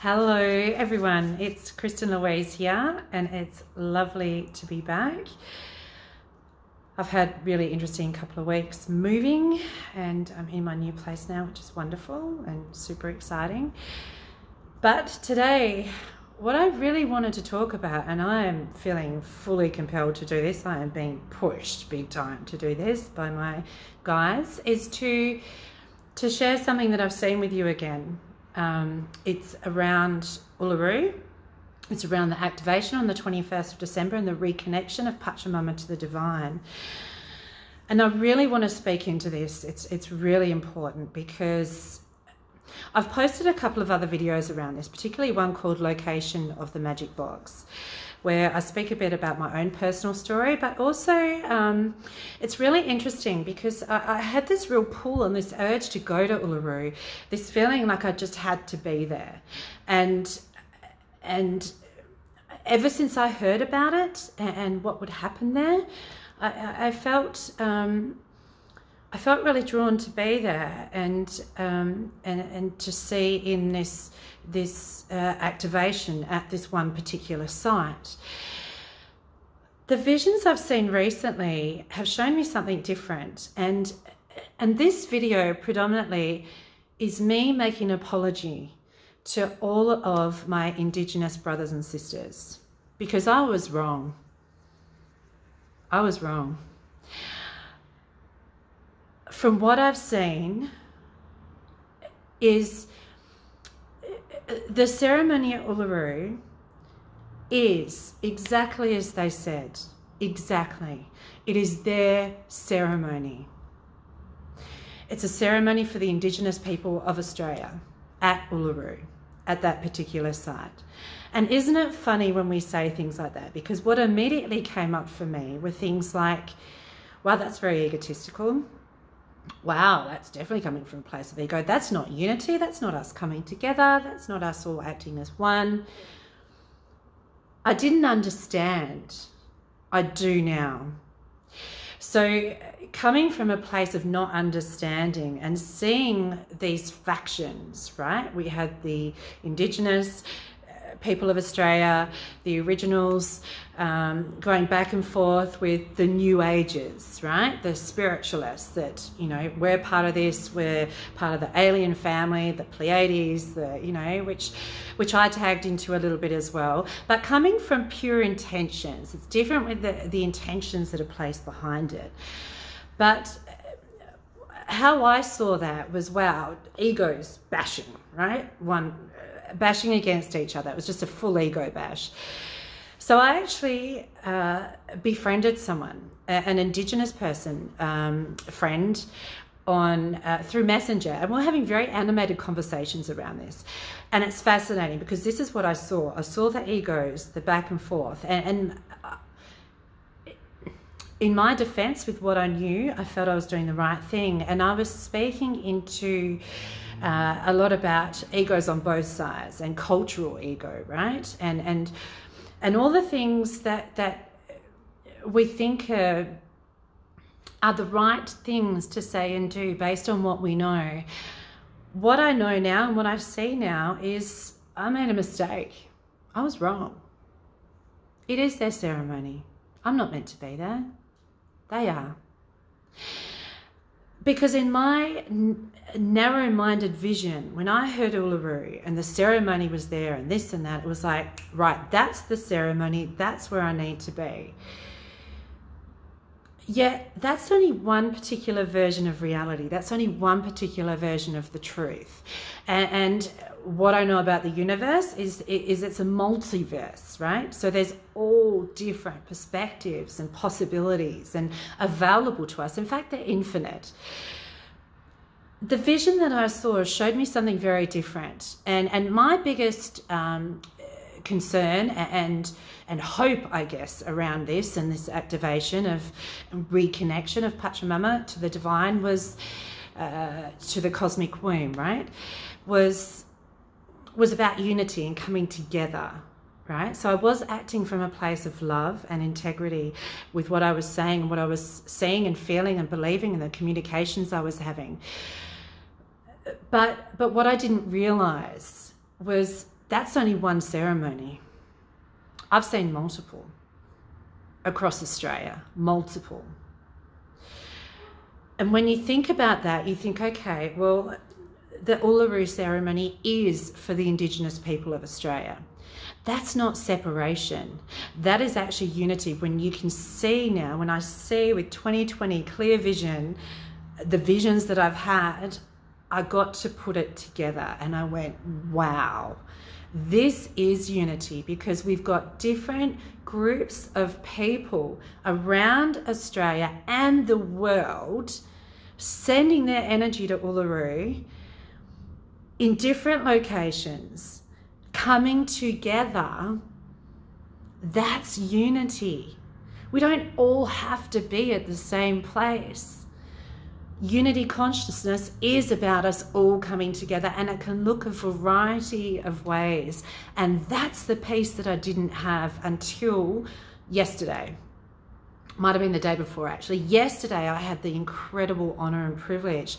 Hello everyone, it's Kristen Louise here and it's lovely to be back. I've had really interesting couple of weeks moving and I'm in my new place now, which is wonderful and super exciting. But today, what I really wanted to talk about, and I am feeling fully compelled to do this, I am being pushed big time to do this by my guys, is to share something that I've seen with you again. It's around Uluru. It's around the activation on the 21st of December and the reconnection of Pachamama to the divine. And I really want to speak into this. It's really important because I've posted a couple of other videos around this, particularly one called Location of the Magic Box, where I speak a bit about my own personal story, but also it's really interesting because I had this real pull and this urge to go to Uluru, this feeling like I just had to be there. And ever since I heard about it and what would happen there, I felt really drawn to be there and to see in this activation at this one particular site. The visions I've seen recently have shown me something different, and this video predominantly is me making an apology to all of my Indigenous brothers and sisters, because I was wrong. I was wrong. From what I've seen is the ceremony at Uluru is exactly as they said, exactly. It is their ceremony. It's a ceremony for the Indigenous people of Australia at Uluru, at that particular site. And isn't it funny when we say things like that? Because what immediately came up for me were things like, wow, that's very egotistical. Wow, that's definitely coming from a place of ego. That's not unity. That's not us coming together. That's not us all acting as one. I didn't understand. I do now. So coming from a place of not understanding and seeing these factions, right? We had the Indigenous people of Australia, the originals, going back and forth with the New Ages, right? The spiritualists that, you know, we're part of this, we're part of the alien family, the Pleiades, which I tagged into a little bit as well. But coming from pure intentions, it's different with the intentions that are placed behind it. But how I saw that was, wow, egos bashing, right? One bashing against each other. It was just a full ego bash. So I actually befriended someone, an Indigenous person, friend, on through Messenger, and we're having very animated conversations around this. And it's fascinating because this is what I saw. I saw the egos, the back and forth, and in my defense, with what I knew, I felt I was doing the right thing, and I was speaking into a lot about egos on both sides and cultural ego, right? And all the things that we think are the right things to say and do based on what we know. What I know now and what I see now is I made a mistake. I was wrong. It is their ceremony. I'm not meant to be there. They are. Because in my narrow-minded vision, when I heard Uluru and the ceremony was there and this and that, it was like, right, that's the ceremony, that's where I need to be. Yet that's only one particular version of reality. That's only one particular version of the truth. And what I know about the universe is it's a multiverse, right? So there's all different perspectives and possibilities and available to us. In fact, they're infinite. The vision that I saw showed me something very different. And my biggest concern and hope, I guess, around this and this activation of reconnection of Pachamama to the divine was to the cosmic womb, right? Was about unity and coming together, right? So I was acting from a place of love and integrity with what I was saying, what I was seeing and feeling and believing, and the communications I was having. But what I didn't realize was that's only one ceremony. I've seen multiple across Australia, multiple. And when you think about that, you think, okay, well, the Uluru ceremony is for the Indigenous people of Australia. That's not separation. That is actually unity. When you can see now, when I see with 2020 clear vision, the visions that I've had, I got to put it together and I went, wow, this is unity, because we've got different groups of people around Australia and the world sending their energy to Uluru in different locations, coming together. That's unity. We don't all have to be at the same place. Unity consciousness is about us all coming together, and it can look a variety of ways. And that's the piece that I didn't have until yesterday. Might have been the day before, actually. Yesterday, I had the incredible honor and privilege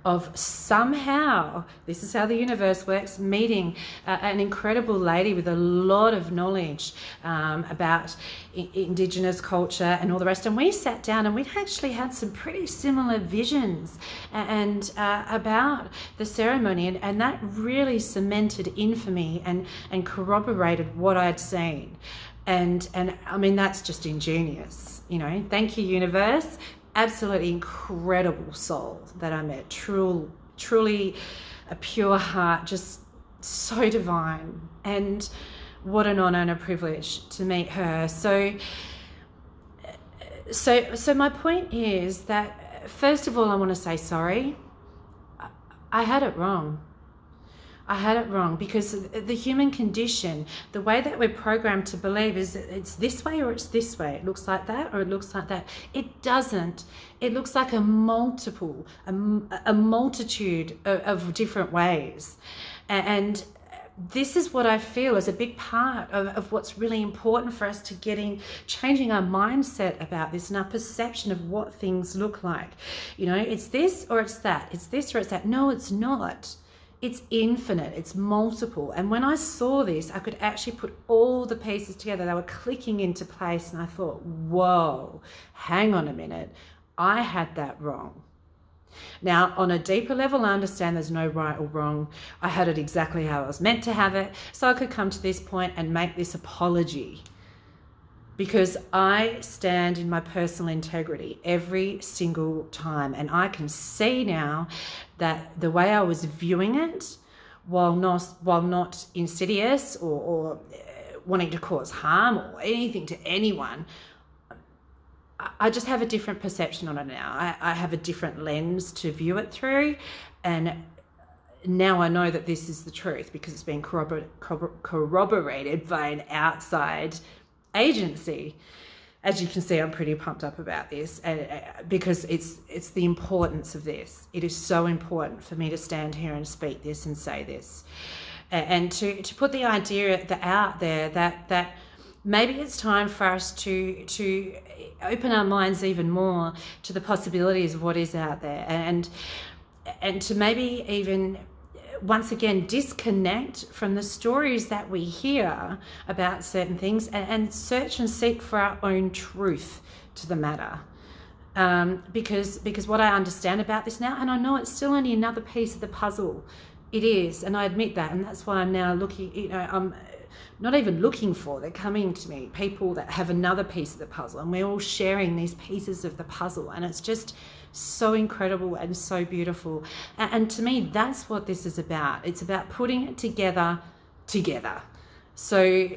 of somehow, this is how the universe works, meeting an incredible lady with a lot of knowledge about Indigenous culture and all the rest. And we sat down and we'd actually had some pretty similar visions and about the ceremony, and that really cemented in for me and corroborated what I'd seen. And I mean, that's just ingenious, you know. Thank you, universe. Absolutely incredible soul that I met. Truly a pure heart, just so divine. And what an honor and a privilege to meet her. So my point is that, first of all, I want to say sorry. I had it wrong. I had it wrong, because the human condition, the way that we're programmed to believe is that it's this way or it's this way. It looks like that or it looks like that. It doesn't. It looks like a multitude of different ways. And this is what I feel is a big part of what's really important for us to changing our mindset about this and our perception of what things look like. You know, it's this or it's that. It's this or it's that. No, it's not. It's infinite, it's multiple. And when I saw this, I could actually put all the pieces together. They were clicking into place, and I thought, whoa, hang on a minute. I had that wrong. Now, on a deeper level, I understand there's no right or wrong. I had it exactly how I was meant to have it. So I could come to this point and make this apology, because I stand in my personal integrity every single time. And I can see now that the way I was viewing it, while not insidious or wanting to cause harm or anything to anyone, I just have a different perception on it now. I have a different lens to view it through. And now I know that this is the truth, because it's been corroborated by an outside agency. As you can see, I'm pretty pumped up about this, because it's the importance of this. It is so important for me to stand here and speak this and say this, and to put the idea out there that maybe it's time for us to open our minds even more to the possibilities of what is out there, and to maybe even once again disconnect from the stories that we hear about certain things, and search and seek for our own truth to the matter. Because what I understand about this now, and I know it's still only another piece of the puzzle, it is, and I admit that, and that's why I'm now looking, you know, I'm not even looking for, they're coming to me, people that have another piece of the puzzle, and we're all sharing these pieces of the puzzle, and it's just so incredible and so beautiful. And to me, that's what this is about. It's about putting it together. So,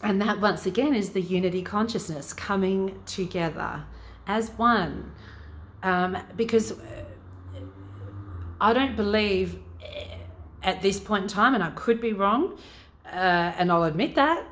and that once again is the unity consciousness coming together as one. Because I don't believe at this point in time, and I could be wrong, and I'll admit that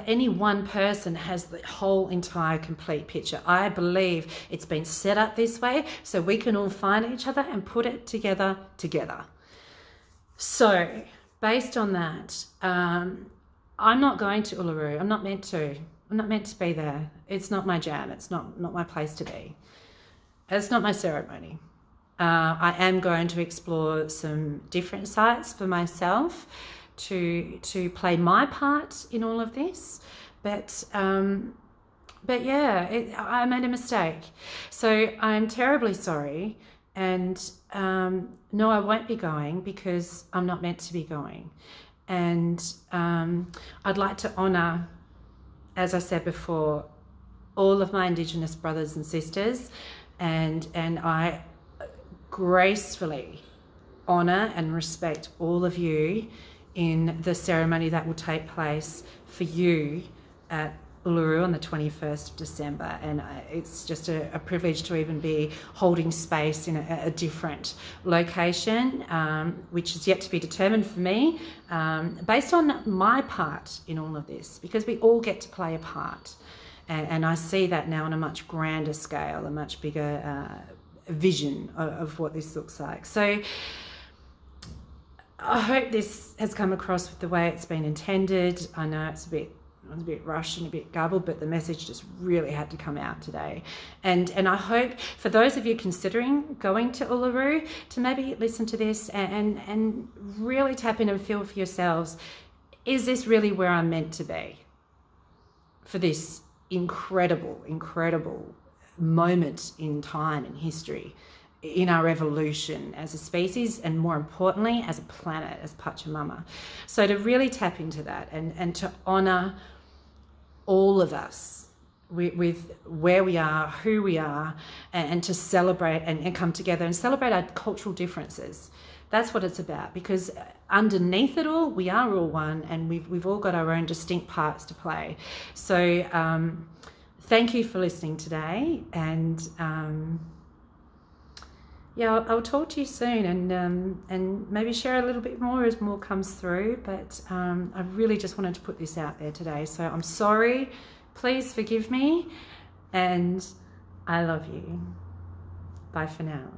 any one person has the whole entire complete picture. I believe it's been set up this way so we can all find each other and put it together. So based on that, I'm not going to Uluru. I'm not meant to. I'm not meant to be there. It's not my jam. It's not my place to be. It's not my ceremony. I am going to explore some different sites for myself to play my part in all of this. But yeah, I made a mistake. So I'm terribly sorry. And no, I won't be going because I'm not meant to be going. And I'd like to honour, as I said before, all of my Indigenous brothers and sisters, and I gracefully honour and respect all of you in the ceremony that will take place for you at Uluru on the 21st of December. And it's just a privilege to even be holding space in a different location, which is yet to be determined for me, based on my part in all of this, because we all get to play a part. And I see that now on a much grander scale, a much bigger vision of what this looks like. So I hope this has come across with the way it's been intended. I know it's a bit rushed and a bit garbled, but the message just really had to come out today. And I hope for those of you considering going to Uluru to maybe listen to this and really tap in and feel for yourselves, is this really where I'm meant to be for this incredible moment in time and history, in our evolution as a species, and more importantly as a planet, as Pachamama. So to really tap into that and to honour all of us with where we are, who we are, and to celebrate and come together and celebrate our cultural differences. That's what it's about, because underneath it all, we are all one, and we've all got our own distinct parts to play. So thank you for listening today, and yeah, I'll talk to you soon, and maybe share a little bit more as more comes through. But I really just wanted to put this out there today. So I'm sorry. Please forgive me, and I love you. Bye for now.